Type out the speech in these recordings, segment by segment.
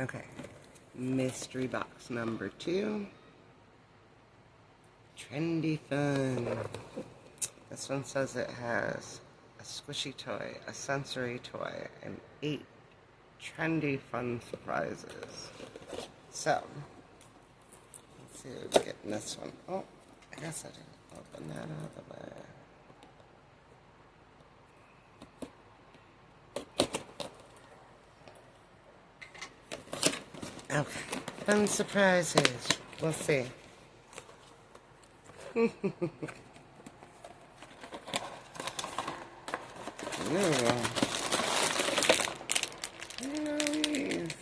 Okay, mystery box number 2. Trendy Fun. This one says it has a squishy toy, a sensory toy, and 8 Trendy Fun surprises. So, let's see what we get in this one. Oh, I guess I didn't open that out of the way. Okay, fun surprises. We'll see. Ooh. Nice.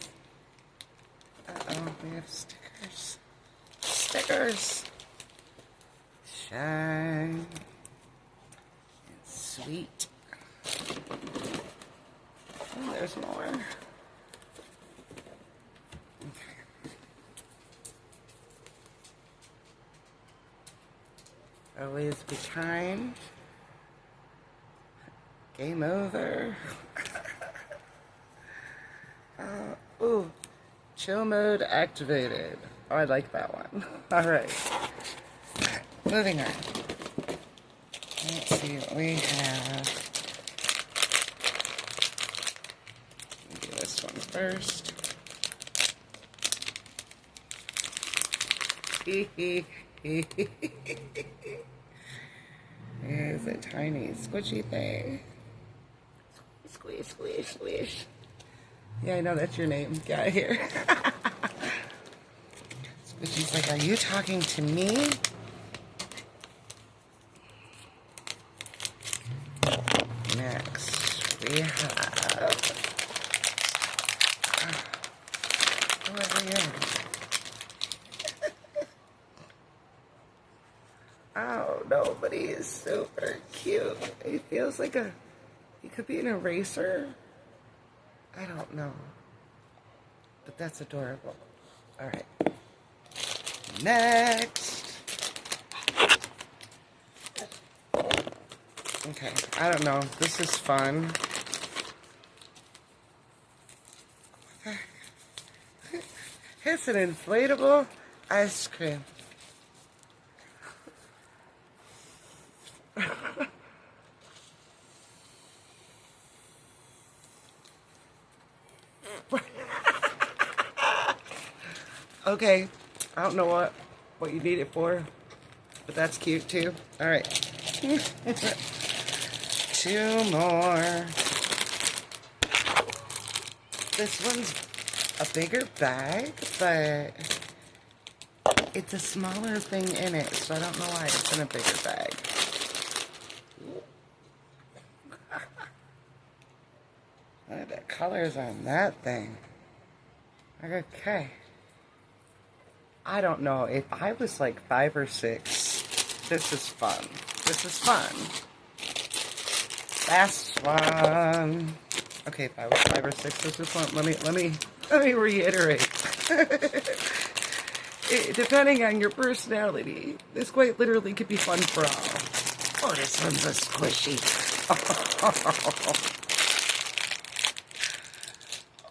Uh-oh, we have stickers. Stickers. Shine. It's sweet. Oh, there's more. Always be kind. Game over. Ooh, chill mode activated. Oh, I like that one. Alright. Moving on. Let's see what we have. Do this one first. Here's a tiny squishy thing. Squish, squish, squish. Yeah, I know that's your name. Get out of here. Squishy's like, are you talking to me? Next, we have... who are we in? Oh, no, but he is super cute. He feels like he could be an eraser. I don't know. But that's adorable. Alright. Next. Okay, I don't know. This is fun. It's an inflatable ice cream. Okay, I don't know what you need it for, but that's cute too. All right, 2 more. This one's a bigger bag, but it's a smaller thing in it, so I don't know why it's in a bigger bag. Look at the colors on that thing. Okay. I don't know. If I was like 5 or 6, this is fun. This is fun. Last one. Okay, if I was 5 or 6, this is fun. Let me reiterate. Depending on your personality, this quite literally could be fun for all. Oh, this one's a squishy.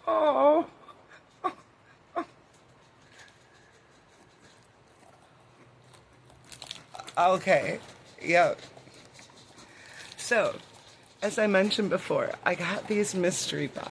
Oh. Okay, yeah. So, as I mentioned before, I got these mystery boxes.